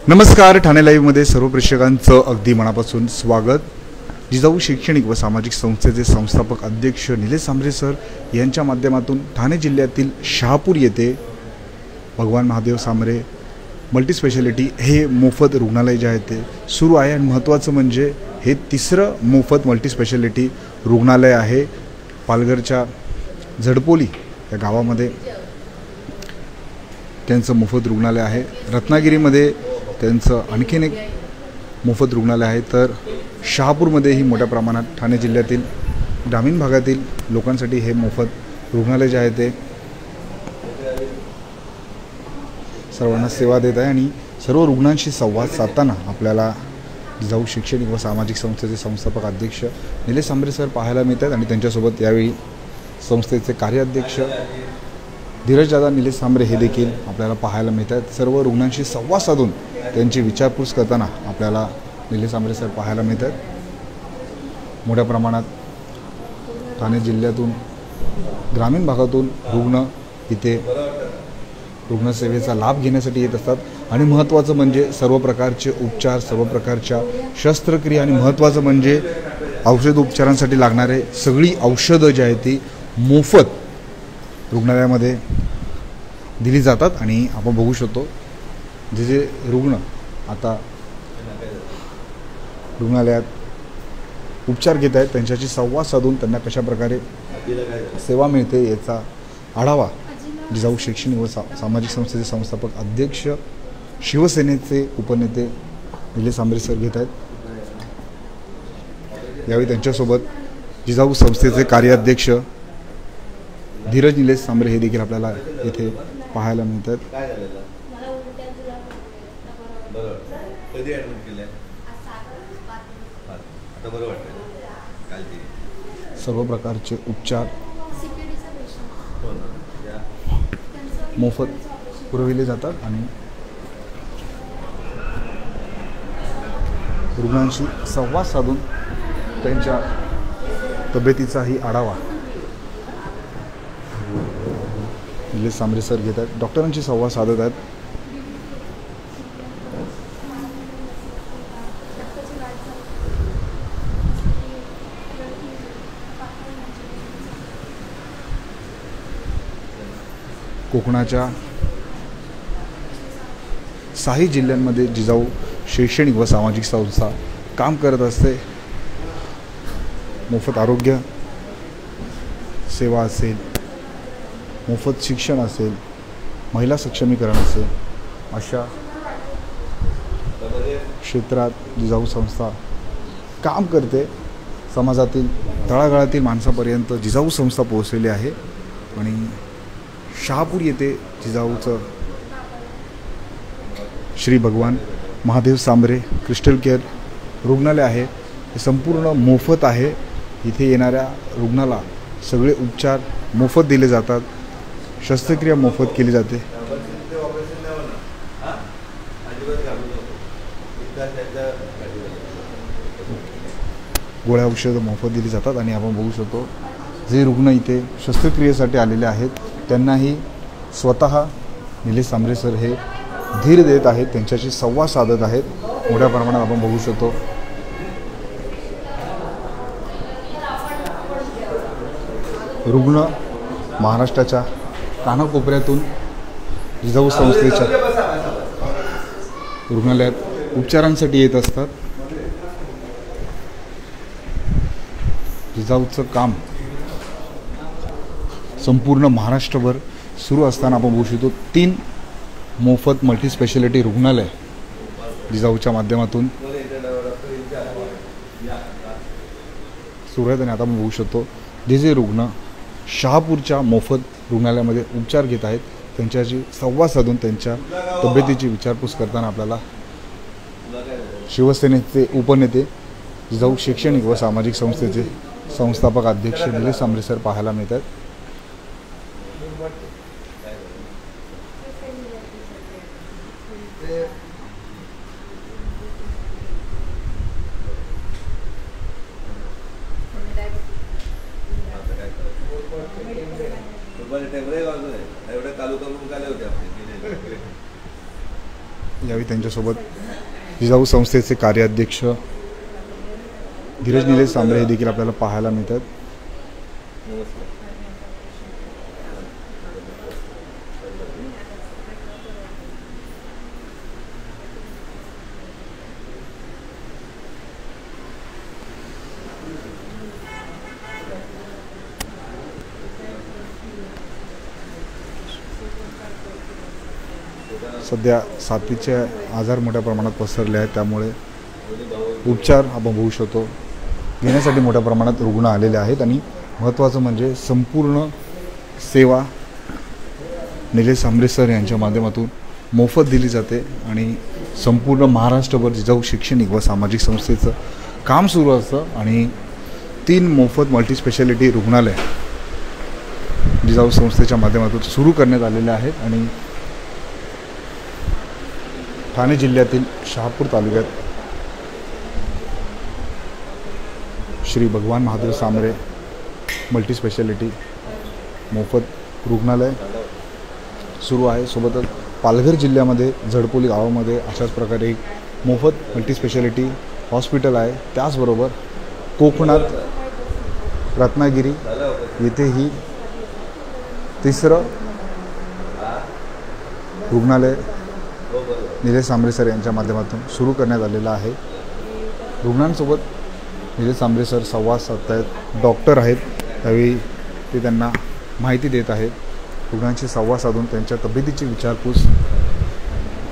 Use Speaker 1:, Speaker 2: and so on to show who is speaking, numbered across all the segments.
Speaker 1: नमस्कार, ठाणे लाईव्हमध्ये सर्व प्रेक्षकांचं अगदी मनापासून स्वागत। जिजाऊ शैक्षणिक व सामाजिक संस्थेचे संस्थापक अध्यक्ष निलेश सांबरे सर यांच्या माध्यमातून ठाणे जिल्ह्यातील शहापूर येथे भगवान महादेव सांबरे मल्टीस्पेशालिटी हे मोफत रुग्णालय जे आहे ते सुरू आहे आणि महत्त्वाचं म्हणजे हे तिसरं मोफत मल्टीस्पेशालिटी रुग्णालय आहे। पालघरच्या झडपोली या गावामध्ये त्यांचं मोफत रुग्णालय आहे। रत्नागिरीमध्ये त्यांचं आणखीन एक मोफत रुग्णालय आहे। तर शहापूरमध्येही मोठ्या प्रमाणात ठाणे जिल्ह्यातील ग्रामीण भागातील लोकांसाठी हे मोफत रुग्णालय जे आहे ते सर्वांना सेवा देत आहे आणि सर्व रुग्णांशी संवाद साधताना आपल्याला जिजाऊ शैक्षणिक व सामाजिक संस्थेचे संस्थापक अध्यक्ष निलेश सांबरे सर पाहायला मिळतात आणि त्यांच्यासोबत यावेळी संस्थेचे कार्याध्यक्ष धीरजदादा निलेश सांबरे हे देखील आपल्याला पाहायला मिळतात। सर्व रुग्णांशी संवाद साधून त्यांची विचारपूस करताना आपल्याला निलेश सांबरे सर पाहायला मिळतात। मोठ्या प्रमाणात ठाणे जिल्ह्यातून ग्रामीण भागातून रुग्ण इथे रुग्णसेवेचा लाभ घेण्यासाठी येत असतात आणि महत्त्वाचं म्हणजे सर्व प्रकारचे उपचार, सर्व प्रकारच्या शस्त्रक्रिया आणि महत्त्वाचं म्हणजे औषध उपचारांसाठी लागणारे सगळी औषधं जी आहेत ती मोफत रुग्णालयामध्ये दिली जातात। आणि आपण बघू शकतो जे जे रुग्ण आता रुग्णालयात उपचार घेत आहेत त्यांच्याशी संवाद साधून त्यांना कशा प्रकारे सेवा मिळते याचा आढावा जिजाऊ शैक्षणिक व सामाजिक संस्थेचे संस्थापक अध्यक्ष शिवसेनेचे उपनेते निलेश सांबरे सर घेत आहेत। यावेळी त्यांच्यासोबत जिजाऊ संस्थेचे कार्याध्यक्ष धीरज निलेश सांबरे हे देखील आपल्याला इथे पाहायला मिळतात। सर्व प्रकारचे उपचार मोफत पुरविले जातात आणि रुग्णांशी संवाद साधून त्यांच्या तब्येतीचाही आढावा निलेश सांबरे सर घेत आहेत। डॉक्टरांशी संवाद साधत आहेत। कोकणाच्या 6 जिल्ह्यांमध्ये जिजाऊ शैक्षणिक व सामाजिक संस्था काम करत असते। मोफत आरोग्य सेवा असेल, मोफत शिक्षण असेल, महिला सक्षमीकरण असेल, अशा क्षेत्रात जिजाऊ संस्था काम करते। समाजातील तळागाळातील माणसापर्यंत जिजाऊ संस्था पोहोचलेली आहे आणि शहापूर येथे जिजाऊचं श्री भगवान महादेव सांबरे क्रिस्टल केअर रुग्णालय आहे। हे संपूर्ण मोफत आहे। इथे येणाऱ्या रुग्णाला सगळे उपचार मोफत दिले जातात, शस्त्रक्रिया मोफत केली जाते, गोळ्या औषधं मोफत दिली जातात। आणि आपण बघू शकतो जे रुग्ण इथे शस्त्रक्रियेसाठी आलेले आहेत त्यांनाही स्वतः निलेश सांबरे सर हे धीर देत आहेत, त्यांच्याशी संवाद साधत आहेत। मोठ्या प्रमाणात आपण बघू शकतो रुग्ण महाराष्ट्राच्या कानाकोपऱ्यातून जिजाऊ संस्थेच्या रुग्णालयात उपचारांसाठी येत असतात। जिजाऊचं काम संपूर्ण महाराष्ट्रभर सुरू असताना आपण बघू शकतो 3 मोफत मल्टीस्पेशालिटी रुग्णालय जिजाऊच्या माध्यमातून सुरू आहेत। आणि आता आपण बघू शकतो जे जे रुग्ण शहापूरच्या मोफत रुग्णालयामध्ये उपचार घेत आहेत त्यांच्याशी संवाद साधून त्यांच्या तब्येतीची विचारपूस करताना आपल्याला शिवसेनेचे उपनेते जिजाऊ शैक्षणिक व सामाजिक संस्थेचे संस्थापक अध्यक्ष निलेश सांबरे सर पाहायला मिळतात।
Speaker 2: टेंबरे गावचं आहे एवढे तालुका मुंकाले होते आपले
Speaker 1: यावेळी त्यांच्यासोबत जिजाऊ संस्थेचे कार्याध्यक्ष धीरज निलेश सांबरे हे देखील आपल्याला पाहायला मिळतात. सध्या साथीचे आजार मोठ्या प्रमाणात पसरले आहेत, त्यामुळे उपचार आपण बघू शकतो घेण्यासाठी मोठ्या प्रमाणात रुग्ण आलेले आहेत. आणि महत्त्वाचं म्हणजे संपूर्ण सेवा निलेश सांबरे सर यांच्या माध्यमातून मोफत दिली जाते आणि संपूर्ण महाराष्ट्रभर जिजाऊ शैक्षणिक व सामाजिक संस्थेचं काम सुरू असतं. आणि 3 मोफत मल्टीस्पेशालिटी रुग्णालय जिजाऊ संस्थेच्या माध्यमातून सुरू करण्यात आलेले आहेत. आणि ठाणे जिल्ह्यातील शहापूर तालुक्यात श्री भगवान महादेव सांबरे मल्टीस्पेशालिटी मोफत रुग्णालय सुरू आहे. सोबतच पालघर जिल्ह्यामध्ये झडपोली गावामध्ये अशाच प्रकारे एक मोफत मल्टीस्पेशालिटी हॉस्पिटल आहे. त्याचबरोबर कोकणात रत्नागिरी येथेही 3रं रुग्णालय निलेश सांबरे सर यांच्या माध्यमातून सुरू करण्यात आलेलं आहे. रुग्णांसोबत निलेश सांबरे सर संवाद साधत आहेत. डॉक्टर आहेत, त्यावेळी ते त्यांना माहिती देत आहेत. रुग्णांशी संवाद साधून त्यांच्या तब्येतीची विचारपूस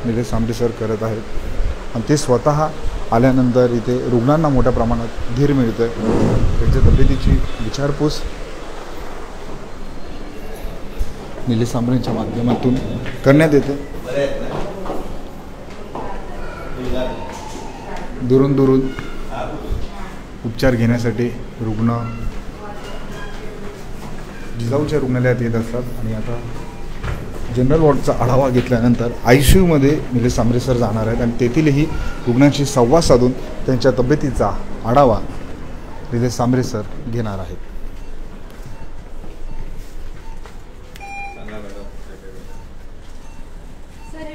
Speaker 1: निलेश सांबरे सर करत आहेत. आणि ते स्वतः आल्यानंतर इथे रुग्णांना मोठ्या प्रमाणात धीर मिळतं आहे. त्यांच्या तब्येतीची विचारपूस निलेश सांबरेंच्या माध्यमातून करण्यात येते. दुरून दुरून उपचार घेण्यासाठी रुग्ण जिजाऊच्या रुग्णालयात येत असतात. आणि आता जनरल वॉर्डचा आढावा घेतल्यानंतर ICUमध्ये निलेश सांबरे सर जाणार आहेत आणि तेथीलही रुग्णांशी संवाद साधून त्यांच्या तब्येतीचा आढावा निलेश सांबरे सर घेणार आहेत.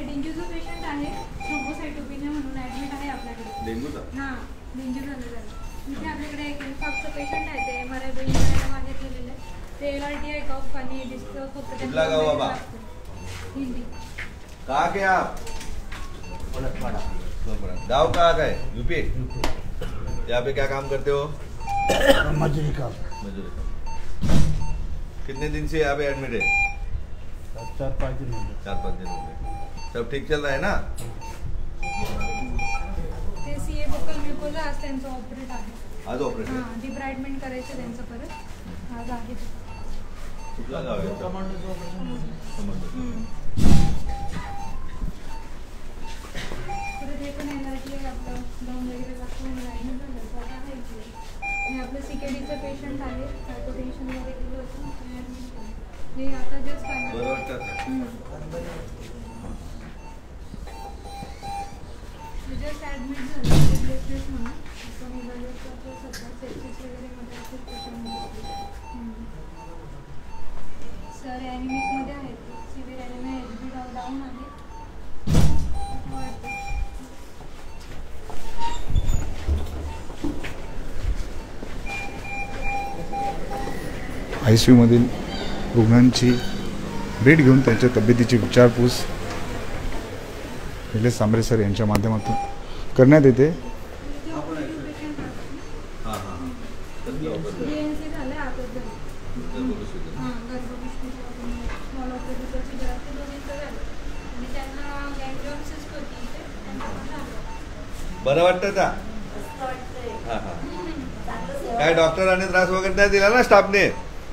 Speaker 2: डेंग्यूचा पेशंट आहे, थ्रोम्बोसाइटोपेनिया म्हणून ॲडमिट आहे आपल्याकडे. डेंग्यूचा? हां, डेंग्यू झालेला आहे. इथे आपल्याकडे एक इन्फॉक्सचं पेशंट आहे, ते MRI बिल करायला मागे गेलेलं आहे. ते LRT आहे, कफ आणि डिस्क फक्त
Speaker 3: कुठला गाव बाबा?
Speaker 2: हिंदी.
Speaker 3: कहाँ के आप? गाँव कहाँ का है? यूपी? यहाँ पे क्या काम करते हो?
Speaker 4: मजदूरी काम।
Speaker 3: मजदूरी काम। कितने दिन से यहाँ पे एडमिट है?
Speaker 4: 4-5 दिन हो गए।
Speaker 3: 4-5 दिन हो गए। सब ठीक चल रहा है ना?
Speaker 2: ते CA बोकल म्युकोजा आज त्यांचं ऑपरेट आहे.
Speaker 3: आज ऑपरेट?
Speaker 2: हां, डिब्राइडमेंट करायचं त्यांचं परत. आज आहे ते.
Speaker 3: कुठला गाव आहे?
Speaker 4: कमांडोचं ऑपरेशन
Speaker 2: परत हे पण LRT आहे आपलं, जाऊन वगैरे दाखवून ॲडमिट झालं तर आता आहे इथे. आणि आपलं CKDचं पेशंट आहे, हायपोटेन्शनमध्ये गेलं होतं, ते ॲडमिट झालं. हे आता जस्ट आहे.
Speaker 3: बरं वाटतं?
Speaker 2: जस्ट ॲडमिट झालं ब्लेसलेस म्हणून. आपण इव्हॅल्युएट करतो सध्या सेप्सिस वगैरे मध्ये असेल पेशंट. सर ॲनिमिकमध्ये आहेत, सिव्हिअर ॲनिमिया, HB डाऊन आहे.
Speaker 1: ICUमधील रुग्णांची भेट घेऊन त्यांच्या तब्येतीची विचारपूस निलेश सांबरे सर यांच्या माध्यमातून करण्यात येते.
Speaker 2: DNC झालं आताच झालं. हां, गर्भपिशवीचं स्मॉल ऑपरेशनची जास्त दोन्हीचं झालं. आणि त्यांना गँग्रियन सिस्ट होती इथे, त्यांना पण झालं.
Speaker 3: बरं वाटतं का? हां हां. काय डॉक्टरांनी त्रास वगैरे नाही दिला ना स्टाफने?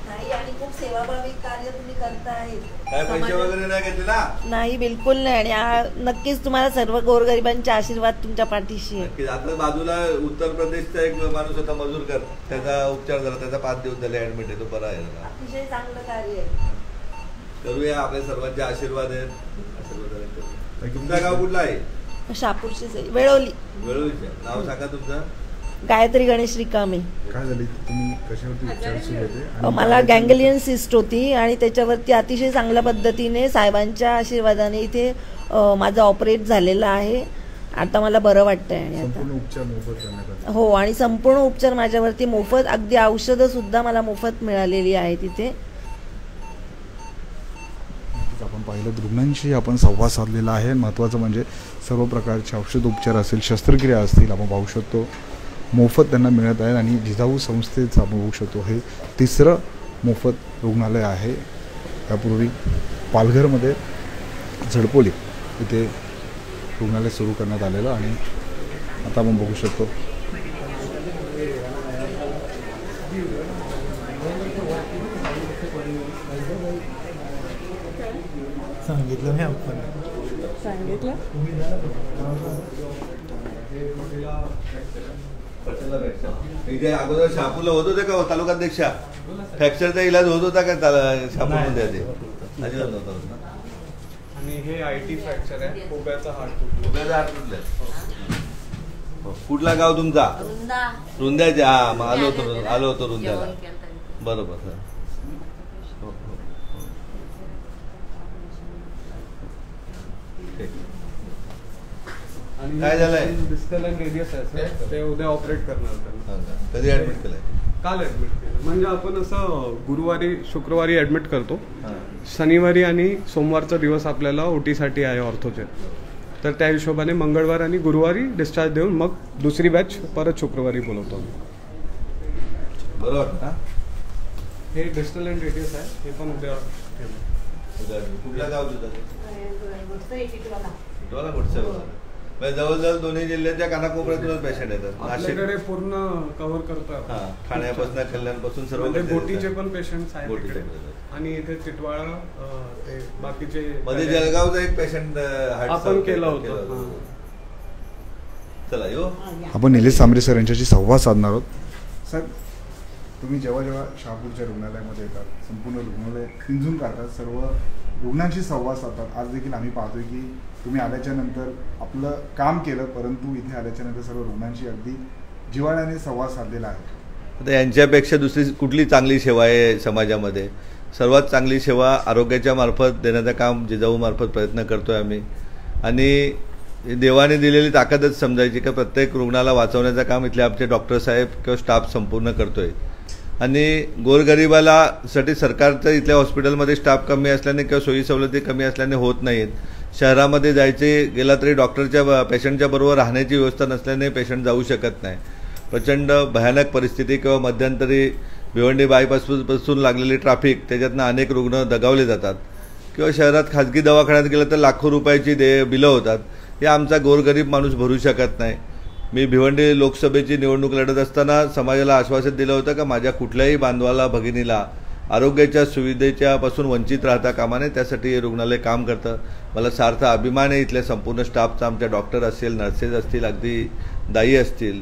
Speaker 5: नाही, आणि खूप सेवाभावी कार्य तुम्ही करताय.
Speaker 3: काय पैसे वगैरे नाही घेतले ना?
Speaker 5: नाही, बिलकुल नाही. आणि नक्कीच तुम्हाला सर्व गोरगरिबांचे आशीर्वाद तुमच्या पाठीशी आहे.
Speaker 3: आपल्या बाजूला उत्तर प्रदेशचा एक माणूस होता मजूरकर, त्याचा उपचार झाला, त्याचा 5 दिवस झाले ऍडमिट आहे, तो बरा आहे.
Speaker 5: अतिशय चांगलं कार्य आहे.
Speaker 3: करूया, आपल्या सर्वांचे आशीर्वाद आहेत. आशीर्वाद. तुमचं गाव कुठलं आहे?
Speaker 5: शहापूरचीच आहे, वेळोली.
Speaker 3: वेळोलीचं नाव सांगा तुमचं.
Speaker 5: गायत्री गणेश रिकामे.
Speaker 1: काय झाली तुम्ही कशावरती विचार सुरू होते?
Speaker 5: मला गँग्लियन सिस्ट होती आणि त्याच्यावरती अतिशय चांगल्या पद्धतीने साहेबांच्या आशीर्वादाने इथे माझं ऑपरेट झालेलं आहे. आता मला बरं वाटतं आहे. आणि आता
Speaker 1: संपूर्ण उपचार मोफत करण्यात आले.
Speaker 5: हो, आणि संपूर्ण उपचार माझ्यावरती मोफत, अगदी औषधंसुद्धा मला मोफत मिळालेली आहे तिथे.
Speaker 1: आपण पाहिलं रुग्णांशी आपण संवाद साधलेला आहे. महत्त्वाचं म्हणजे सर्व प्रकारचे औषधोपचार असेल, शस्त्रक्रिया असतील, आपण पाहू शकतो मोफत त्यांना मिळत आहे. आणि जिजाऊ संस्थेचं आपण बघू शकतो हे तिसरं मोफत रुग्णालय आहे. यापूर्वी पालघरमध्ये झडपोली इथे रुग्णालय सुरू करण्यात आलेलं आणि आता आपण बघू शकतो
Speaker 4: सांगितलं नाही आपण.
Speaker 5: सांगितलं
Speaker 3: इथे अगोदर शहापूरला होत होते का तालुकाध्यक्षा? फ्रॅक्चरचा इलाज होत होता का शहापूरमध्ये? अजिबात नव्हता होत ना.
Speaker 6: आणि हे IT फ्रॅक्चर आहे, खोब्याचा हाड तुटला.
Speaker 3: खोब्याचा हाड तुटलाय. कुठला गाव तुमचा? रुंद्याचे. हा, मग आलो होतो रुंद्याला. बरोबर सर.
Speaker 6: आणि
Speaker 3: काय झालंय?
Speaker 6: डिस्टल अँड रेडियस आहे सर, ते उद्या ऑपरेट करणार त्यांना.
Speaker 3: कधी ऍडमिट केलंय?
Speaker 6: काल ऍडमिट केलं. म्हणजे आपण असं गुरुवारी शुक्रवारी ऍडमिट करतो,
Speaker 3: हा.
Speaker 6: शनिवारी आणि सोमवारचा दिवस आपल्याला OT साठी आहे ऑर्थोचे. तर त्या हिशोबाने मंगळवार आणि गुरुवारी डिस्चार्ज देऊन मग दुसरी बॅच परत शुक्रवारी बोलवतो आम्ही.
Speaker 3: बरोबर ना.
Speaker 6: हे डिस्टल अँड रेडियस आहे, हे पण उद्या ठेवू.
Speaker 3: कुठलं गाव तुझं? डोला कुठचं? जवळजवळ दोन्ही जिल्ह्याच्या कानाकोपऱ्यातूनच पेशंट येतात.
Speaker 6: आपल्याकडे पूर्ण कव्हर करतात.
Speaker 3: ठाण्यापासून कल्याणपासून सर्व
Speaker 6: बोटीचे पण पेशंट आहेत इकडे. आणि इथे टिटवाळा, ते बाकीचे
Speaker 3: मध्ये जळगावचा एक पेशंट
Speaker 6: आपण केलं होतं.
Speaker 3: चला येऊ.
Speaker 1: आपण निलेश सांबरे सर यांच्याशी संवाद साधणार आहोत. सर, तुम्ही जेव्हा जेव्हा शहापूरच्या रुग्णालयामध्ये येतात, संपूर्ण रुग्णालय पिंजून काढतात, सर्व रुग्णांशी संवाद साधतात. आज देखील आम्ही पाहतोय की तुम्ही आल्याच्या नंतर आपलं काम केलं, परंतु इथे आल्याच्या नंतर सर्व रुग्णांशी अगदी जिव्हाळ्याने संवाद साधलेला आहे.
Speaker 3: आता यांच्यापेक्षा दुसरी कुठली चांगली सेवा आहे समाजामध्ये? सर्वात चांगली सेवा आरोग्याच्या मार्फत देण्याचं काम जिजाऊ मार्फत प्रयत्न करतोय आम्ही. आणि देवाने दिलेली ताकदच समजायची का प्रत्येक रुग्णाला वाचवण्याचं काम इथले आमचे डॉक्टर साहेब किंवा स्टाफ संपूर्ण करतोय. आणि गोरगरिबाला साठी सरकारचं इथल्या हॉस्पिटलमध्ये स्टाफ कमी असल्याने किंवा सोयी सवलती कमी असल्याने होत नाहीत. शहरामध्ये जायचे गेला तरी डॉक्टरच्या पेशंटच्या बरोबर राहण्याची व्यवस्था नसल्याने पेशंट जाऊ शकत नाही. प्रचंड भयानक परिस्थिती किंवा मध्यंतरी भिवंडी बायपासपासून लागलेली ट्रॅफिक, त्याच्यातनं अनेक रुग्ण दगावले जातात. किंवा शहरात खाजगी दवाखान्यात गेलं तर लाखो रुपयाची बिलं होतात. हे आमचा गोरगरीब माणूस भरू शकत नाही. मी भिवंडी लोकसभेची निवडणूक लढत असताना समाजाला आश्वासन दिलं होतं का माझ्या कुठल्याही बांधवाला भगिनीला आरोग्याच्या सुविधेच्या पासून वंचित राहता कामा नये. त्यासाठी हे रुग्णालय काम करतं. मला सार्थ अभिमान आहे इथल्या संपूर्ण स्टाफचा. आमच्या डॉक्टर असतील, नर्सेस असतील, अगदी दाई असतील,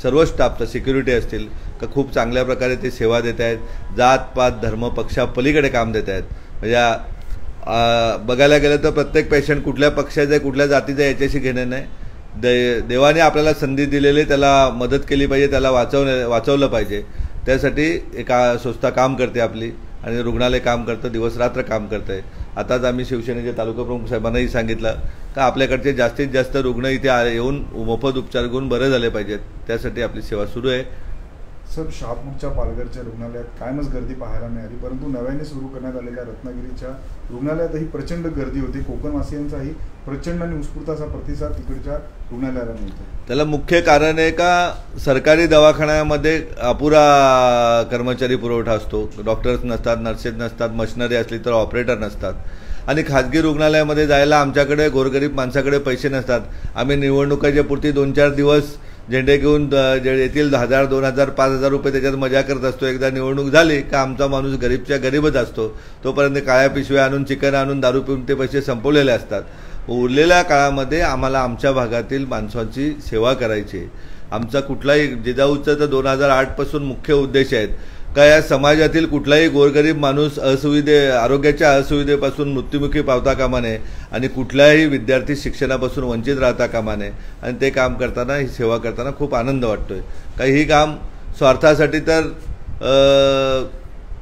Speaker 3: सर्व स्टाफचा, सिक्युरिटी असतील का खूप चांगल्या प्रकारे ते सेवा देत आहेत. जात पात धर्म पक्षापलीकडे काम देत आहेत. म्हणजे बघायला गेलं तर प्रत्येक पेशंट कुठल्या पक्षाचा आहे, कुठल्या जातीचा आहे याच्याशी घेणं नाही. देवाने आपल्याला संधी दिलेली, त्याला मदत केली पाहिजे, त्याला वाचवलं पाहिजे. त्यासाठी एका संस्था काम करते आपली आणि रुग्णालय काम करतं, दिवसरात्र काम करतं आहे. आताच आम्ही शिवसेनेचे तालुका प्रमुख साहेबांनाही सांगितलं का आपल्याकडचे जास्तीत जास्त रुग्ण इथे येऊन मोफत उपचार घेऊन बरे झाले पाहिजेत. त्यासाठी आपली सेवा सुरू आहे.
Speaker 1: सर, शहापूरच्या पालघरच्या रुग्णालयात कायमच गर्दी पाहायला मिळाली, परंतु नव्याने सुरू करण्यात आलेल्या रत्नागिरीच्या रुग्णालयातही प्रचंड गर्दी होती. कोकणवासियांचाही प्रचंड आणि उत्स्फूर्त असा प्रतिसाद तिकडच्या रुग्णालयाला मिळतो.
Speaker 3: त्याला मुख्य कारण आहे का सरकारी दवाखान्यामध्ये अपुरा कर्मचारी पुरवठा असतो. डॉक्टर्स नसतात, नर्सेस नसतात, मशिनरी असली तर ऑपरेटर नसतात. आणि खाजगी रुग्णालयामध्ये जायला आमच्याकडे गोरगरीब माणसाकडे पैसे नसतात. आम्ही निवडणुकाच्या पुरती 2-4 दिवस झेंडे घेऊन येथील 1000, 2000, 5000 रुपये त्याच्यात मजा करत असतो. एकदा निवडणूक झाली का आमचा माणूस गरीबच्या गरीबच असतो. तोपर्यंत काळ्या पिशव्या आणून, चिकन आणून, दारू पिऊन ते पैसे संपवलेले असतात. उरलेल्या काळामध्ये आम्हाला आमच्या भागातील माणसांची सेवा करायची. आमचा कुठलाही जिजाऊचा तर 2008 पासून मुख्य उद्देश आहेत का या समाजातील कुठलाही गोरगरीब माणूस आरोग्याच्या असुविधेपासून मृत्युमुखी पावता कामा नये आणि कुठल्याही विद्यार्थी शिक्षणापासून वंचित राहता कामा नये. आणि ते काम करताना, ही सेवा करताना खूप आनंद वाटतोय. काही ही काम स्वार्थासाठी तर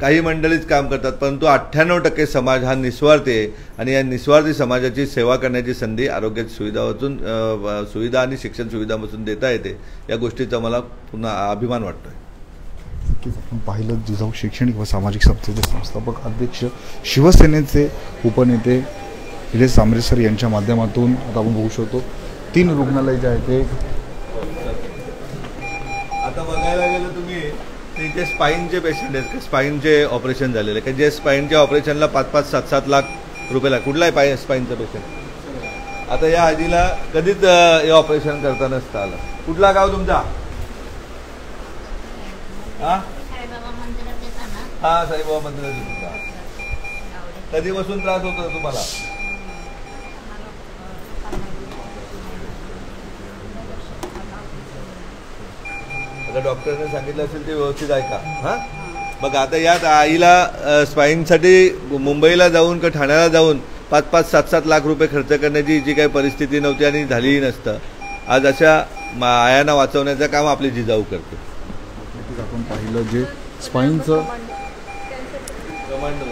Speaker 3: काही मंडळीच काम करतात, परंतु 98% समाज हा निस्वार्थी आहे आणि या निस्वार्थी समाजाची सेवा करण्याची संधी आरोग्याची सुविधा आणि शिक्षण सुविधापासून देता येते. या गोष्टीचा मला पुन्हा अभिमान वाटतोय.
Speaker 1: नक्कीच आपण पाहिलं जिजाऊ शैक्षणिक व सामाजिक संस्थेचे संस्थापक अध्यक्ष, शिवसेनेचे उपनेते निलेश सांबरे सर यांच्या माध्यमातून आता आपण बघू शकतो 3 रुग्णालय जे आहे ते
Speaker 3: आता बघायला गेलं तुम्ही ते जे स्पाईनचे पेशंट आहेत, स्पाईनचे ऑपरेशन झालेले की जे स्पाईनच्या ऑपरेशनला 5-5, 7-7 लाख रुपये लागतात. कुठलाही स्पाईनचं पेशंट. आता या आजीला कधीच हे ऑपरेशन करता नसतं आलं. कुठला गाव तुमचा? हा साईबाबा मंदिरात तुमचा. कधीपासून त्रास होतो तुम्हाला? आता डॉक्टरने सांगितलं असेल ते व्यवस्थित ऐका. हां मग आता यात आईला स्पाईनसाठी मुंबईला जाऊन किंवा ठाण्याला जाऊन 5-5, 7-7 लाख रुपये खर्च करण्याची जी काही परिस्थिती नव्हती आणि झालीही नसतं. आज अशा आयांना वाचवण्याचं काम आपली जिजाऊ करते.
Speaker 1: आपण पाहिलं जे स्पाईनचं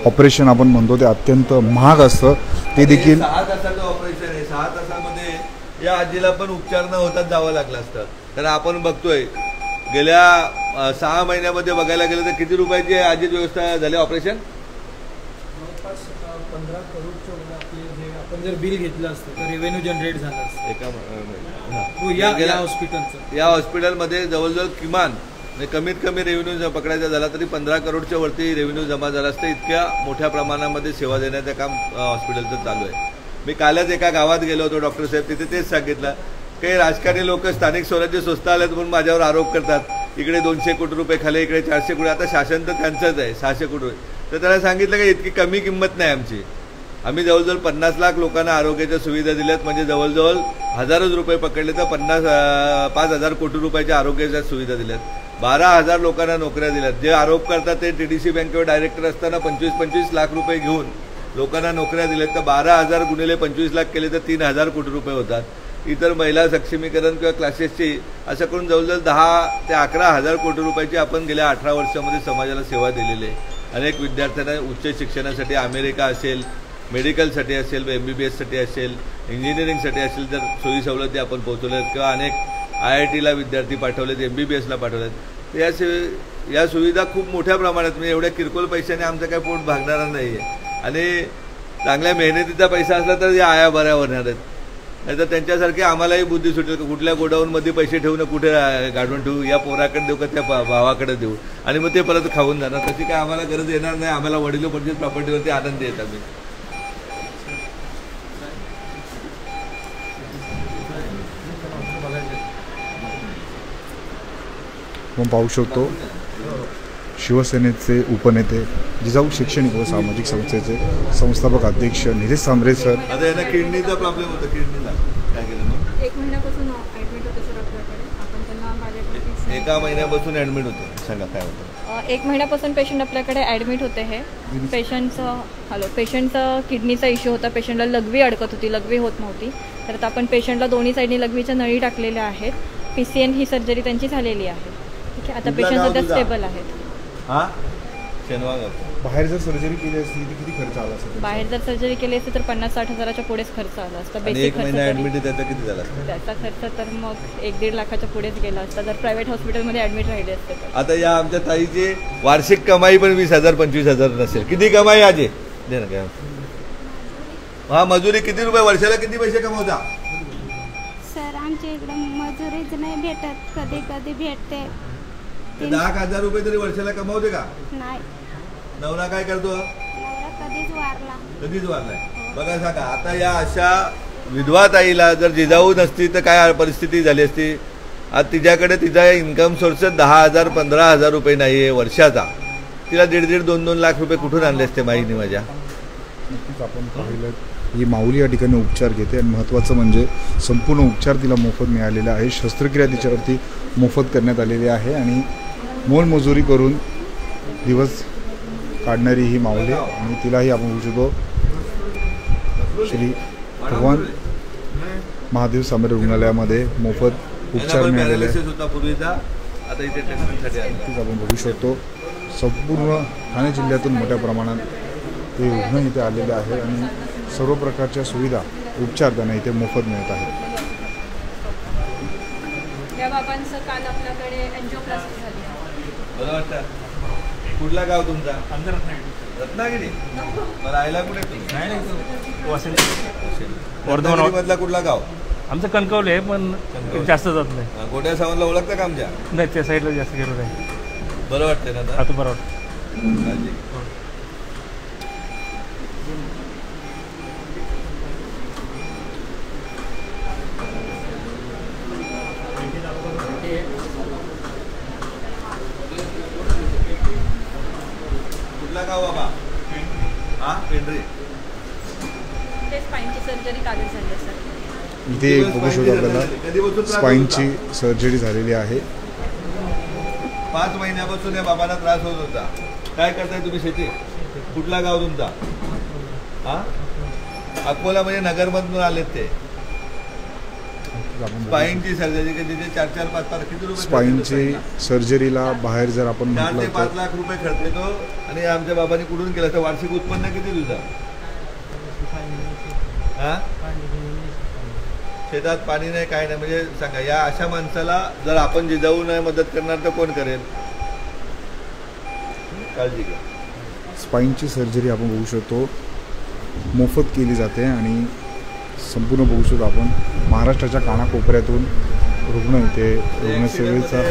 Speaker 1: ऑपरेशन आपण म्हणतो ते अत्यंत महाग असतं. ते देखील
Speaker 3: 6 तासाचं ऑपरेशन आहे. 6 तासामध्ये या आजीला पण उपचार न होताच जावं लागलं असतं. कारण आपण बघतोय गेल्या 6 महिन्यामध्ये बघायला गेलं तर किती रुपयाची आजीची व्यवस्था झाली ऑपरेशन?
Speaker 4: 15 करोडच्या आपले जे आपण जर बिल घेतलं असतं तर रेव्हेन्यू जनरेट झालं असतं या हॉस्पिटलचं.
Speaker 3: या हॉस्पिटलमध्ये जवळजवळ किमान कमीत कमी रेव्हेन्यू पकडायचा झाला तरी 15 करोडच्या वरती रेव्हेन्यू जमा झाला असतं. इतक्या मोठ्या प्रमाणामध्ये सेवा देण्याचं काम हॉस्पिटलचं चालू आहे. मी कालच एका गावात गेलो होतो डॉक्टर साहेब, तिथे तेच सांगितलं. काही राजकारणी लोक स्थानिक स्वराज्य संस्था आल्यात म्हणून माझ्यावर आरोप करतात. इकडे 200 कोटी रुपये खाले, इकडे 400 कोटी. आता शासन तर त्यांचंच आहे 600 कोटी रुपये. तर त्याला सांगितलं की इतकी कमी किंमत नाही आमची. आम्ही जवळजवळ 50 लाख लोकांना आरोग्याच्या सुविधा दिल्यात. म्हणजे जवळजवळ हजारोच रुपये पकडले तर 5,000 कोटी रुपयाच्या आरोग्याच्या सुविधा दिल्यात. 12,000 लोकांना नोकऱ्या दिल्यात. जे आरोप करतात ते TDC बँकेवर डायरेक्टर असताना 25-25 लाख रुपये घेऊन लोकांना नोकऱ्या दिल्यात. तर 12,000 गुणिले 25 लाख केले तर 3,000 कोटी रुपये होतात. इतर महिला सक्षमीकरण किंवा क्लासेसची असं करून जवळजवळ 10 ते 11,000 कोटी रुपयाची आपण गेल्या 18 वर्षामध्ये समाजाला सेवा दिलेली आहे. अनेक विद्यार्थ्यांना उच्च शिक्षणासाठी अमेरिका असेल, मेडिकलसाठी असेल, MBBSसाठी असेल, इंजिनिअरिंगसाठी असेल, जर सोयी सवलती आपण पोहोचवल्यात किंवा अनेक IITला विद्यार्थी पाठवलेत, MBBSला पाठवलेत. तर या सुविधा खूप मोठ्या प्रमाणात, म्हणजे एवढ्या किरकोळ पैशाने आमचं काय पोट भागणारा नाही आहे. आणि चांगल्या मेहनतीचा पैसा असला तर या आया बऱ्या होणार आहेत. नाही तर त्यांच्यासारखी आम्हालाही बुद्धी सुटेल की कुठल्या गोडाऊनमध्ये पैसे ठेवून कुठे गाडून ठेवू, या पोराकडे देऊ का त्या भावाकडे देऊ, आणि मग ते परत खाऊन जाणार. तशी काय आम्हाला गरज येणार नाही. आम्हाला वडिलोपार्जित प्रॉपर्टीवरती आनंद येत. आम्ही
Speaker 1: आपण पाहू शकतो शिवसेनेचे उपनेते, जिजाऊ शैक्षणिक व सामाजिक संस्थेचे संस्थापक अध्यक्ष निलेश सांबरे सर.
Speaker 3: आता यांना किडनीचा प्रॉब्लेम होता. किडनीला काय केलं मग?
Speaker 2: 1 महिन्यापासून ॲडमिट होते सर आपल्याकडे. आपण त्यांना माझ्याकडे
Speaker 3: 1 महिन्यापासून ॲडमिट होते. सांगा काय होतं?
Speaker 2: 1 महिन्यापासून पेशंट आपल्याकडे ॲडमिट होते. हे पेशंटचा किडनीचा इश्यू होता. पेशंटला लघवी अडकत होती, लघवी होत नव्हती. तर आता आपण पेशंटला दोन्ही साईडनी लघवीच्या नळी टाकलेल्या आहेत. PCN ही सर्जरी त्यांची झालेली आहे. ठीक आहे. आता पेशंट सध्या स्टेबल आहेत.
Speaker 3: हां शेनवाग.
Speaker 1: बाहेर जर सर्जरी केली असती तर किती खर्च आला असता?
Speaker 2: बाहेर जर सर्जरी केली असती तर 50-60 हजाराच्या पुढेच खर्च आला असता. बेसिक
Speaker 3: 1 महिना ॲडमिट आहे त्याचा किती झाला?
Speaker 2: त्याचा खर्च तर मग 1-1.5 लाखाच्या पुढेच गेला असता जर प्रायव्हेट हॉस्पिटलमध्ये ॲडमिट राहिले असते तर.
Speaker 3: आता या आमच्या ताईची वार्षिक कमाई पण 20,000-25,000 नसेल. किती कमाई आजी दे ना काय? हा मजुरी किती रुपये वर्षाला किती पैसे कमवता?
Speaker 7: सर आमच्या इकडे मजुरीच नाही भेटत. कधी कधी भेटते.
Speaker 3: 10,000 रुपये तरी वर्षाला कमावते का?
Speaker 7: नाही.
Speaker 3: नवरा काय करतो?
Speaker 7: नवरा कधीच वारला.
Speaker 3: कधीच वारलाय. बघा सांगा, आता या अशा विधवा ताईला जर जिजाऊ नसती तर काय परिस्थिती झाली असती? आज तिच्याकडे तिचा इन्कम सोर्स 10,000-15,000 रुपये नाही आहे वर्षाचा. तिला 1.5-2 लाख रुपये कुठून आणले असते माईने माझ्या?
Speaker 1: नक्कीच आपण पाहिलं ही माऊली या ठिकाणी उपचार घेते आणि महत्त्वाचं म्हणजे संपूर्ण उपचार तिला मोफत मिळालेला आहे. शस्त्रक्रिया तिच्यावरती मोफत करण्यात आलेली आहे आणि मोलमजुरी करून दिवस काढणारी ही माऊली. आणि तिलाही आपण बघू शकतो श्री भगवान महादेव सांबरे रुग्णालयामध्ये मोफत उपचार मिळालेले आहेत.
Speaker 3: होता पूर्वीचा, आता इथे टेस्टिंगसाठी आला.
Speaker 1: आपण बघू शकतो संपूर्ण ठाणे जिल्ह्यातून मोठ्या प्रमाणात हे रुग्ण इथे आलेले आहे आणि सर्व प्रकारच्या सुविधा उपचार त्यांना इथे मोफत मिळत आहेत.
Speaker 2: या बाबांचं काल आपल्याकडे एन्जिओप्लास्टी झाली.
Speaker 3: बरं वाटतं. कुठला गाव तुमचा? आमचा रत्नागिरी. मला राहायला कुठे वर्धमानमधला कुठला गाव?
Speaker 8: आमचं कणकवली आहे पण जास्त जात नाही.
Speaker 3: गोट्या सावंतला ओळखता का आमच्या?
Speaker 8: नाही, त्या साईडला जास्त गेलो नाही.
Speaker 3: बरं वाटतंय ना
Speaker 8: आता? बरं वाटतं.
Speaker 3: कुठला गाव बाबा? हा, पेंढरी.
Speaker 2: ते स्पाईनची सर्जरी काल झाली सर.
Speaker 1: इथे बघू शकतो आपल्याला स्पाईनची सर्जरी झालेली आहे.
Speaker 3: 5 महिन्यापासून या बाबांना त्रास होत होता. काय करताय तुम्ही शेती? कुठला गाव तुमचा? हा, अकोला म्हणजे नगरमधून आलेत ते. स्पाईनची सर्जरी तिथे 4-4-5-5 किती रुपये?
Speaker 1: स्पाईनची सर्जरीला बाहेर जर आपण
Speaker 3: 4 ते 5 लाख रुपये खर्च येतो. आणि आमच्या बाबांनी कुठून केलं तर वार्षिक उत्पन्न किती तुझं? हा, शेतात पाणी नाही, काय नाही. म्हणजे सांगा, या अशा माणसाला जर आपण जिजाऊ नाही मदत करणार तर कोण करेल? काळजी घ्या.
Speaker 1: स्पाईनची सर्जरी आपण बघू शकतो मोफत केली जाते आणि संपूर्ण बघू शकतो आपण महाराष्ट्राच्या कानाकोपऱ्यातून रुग्ण इथे रुग्णसेवेचा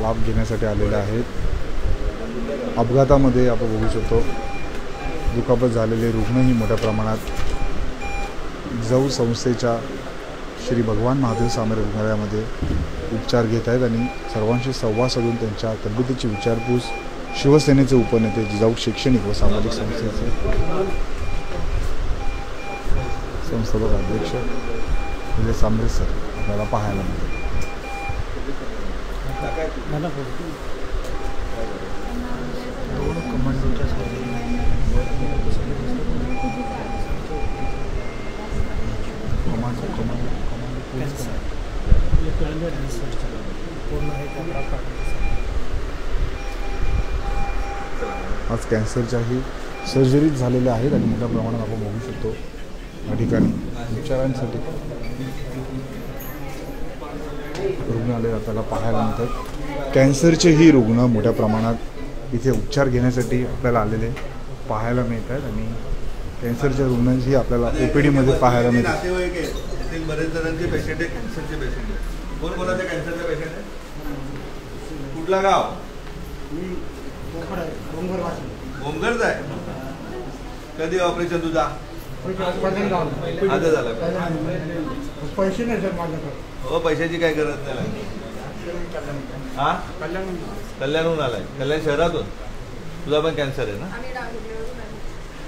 Speaker 1: लाभ घेण्यासाठी आलेले आहेत. अपघातामध्ये आपण बघू शकतो दुखापत झालेले रुग्णही मोठ्या प्रमाणात जिजाऊ संस्थेच्या श्री भगवान महादेव सामरे रुग्णालयामध्ये उपचार घेत आहेत आणि सर्वांशी संवाद साधून त्यांच्या तब्येतीची विचारपूस शिवसेनेचे उपनेते जिजाऊ शैक्षणिक व सामाजिक संस्थेचे संस्थापक अध्यक्ष निलेश सांबरे सर आपल्याला पाहायला मिळते. आज कॅन्सरच्याही सर्जरीज झालेल्या आहेत आणि मोठ्या प्रमाणात आपण बघू शकतो या ठिकाणी उपचारांसाठी रुग्णालय आपल्याला पाहायला मिळतात. कॅन्सरचेही रुग्ण मोठ्या प्रमाणात इथे उपचार घेण्यासाठी आपल्याला आलेले पाहायला मिळत आहेत आणि कॅन्सरच्या रुग्णांची आपल्याला OPDमध्ये पाहायला मिळतात.
Speaker 3: नातेवाईक आहेत, त्यातील बरेच जणांचे पेशंट आहे कॅन्सरचे पेशंट आहे. कोण कोणाचे कॅन्सरचे पेशंट आहे? कुठला गाव? ओमगरचा आहे. कधी ऑपरेशन तुझा? आता झालं.
Speaker 9: पैसे नाही सर माझ्याकडे.
Speaker 3: हो, पैशाची काय गरज नाही. हा, कल्याणहून आलाय. कल्याण शहरातून. तुझा पण कॅन्सर आहे ना?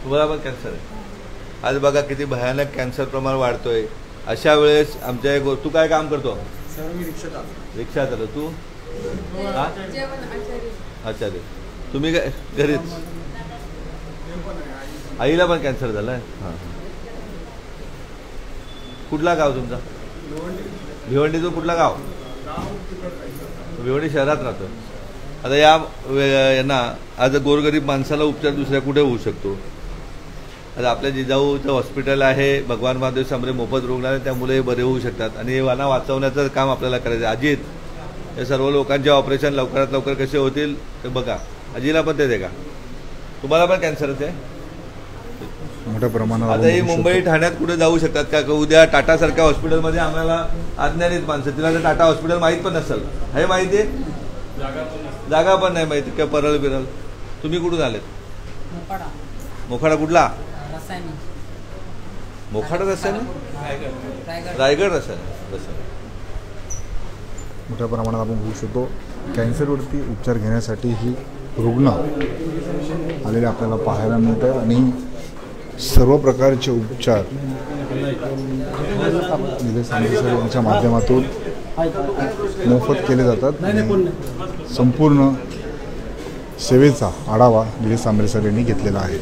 Speaker 3: तुम्हाला पण कॅन्सर आहे. आज बघा किती भयानक कॅन्सर प्रमाण वाढतोय. अशा वेळेस आमच्या तू काय काम करतो?
Speaker 4: सर मी रिक्षात आलो.
Speaker 3: रिक्षात आलो. तू? हा, आचार्य. तुम्ही काय घरीच? आईला पण कॅन्सर झालाय. हां, कुठला गाव तुमचा? भिवंडीचं कुठला गाव? भिवंडी शहरात राहतो. आता यांना आज गोरगरीब माणसाला उपचार दुसऱ्या कुठे होऊ शकतो? आता आपल्या जिजाऊचं हॉस्पिटल आहे, भगवान महादेव सामरे मोफत रुग्णालय, त्यामुळे बरे होऊ शकतात आणि वाना वाचवण्याचं काम आपल्याला करायचं आहे. अजित, या सर्व लोकांचे ऑपरेशन लवकरात लवकर कसे होतील ते बघा. अजिला पण तेच आहे का? तुम्हाला पण कॅन्सरच आहे?
Speaker 1: मोठ्या प्रमाणात
Speaker 3: आता ही मुंबई ठाण्यात कुठे जाऊ शकतात का? उद्या टाटा सारख्या हॉस्पिटलमध्ये आम्हाला अज्ञानित माणसं, तिला तर टाटा हॉस्पिटल माहीत पण नसेल. हे माहिती आहे? जागा पण नाही माहिती का? परळ बिरळ. तुम्ही कुठून आलेत? मोखाडा कुठला? मोखाडा रस्त्याने? रायगड रस्त्याने.
Speaker 1: मोठ्या प्रमाणात आपण बघू शकतो कॅन्सरवरती उपचार घेण्यासाठी ही रुग्ण आलेले आपल्याला पाहायला मिळत आहे आणि सर्व प्रकारचे उपचार निलेश सांबरे सर यांच्या माध्यमातून मोफत केले जातात. संपूर्ण सेवेचा आढावा निलेश सांबरे सर यांनी घेतलेला आहे.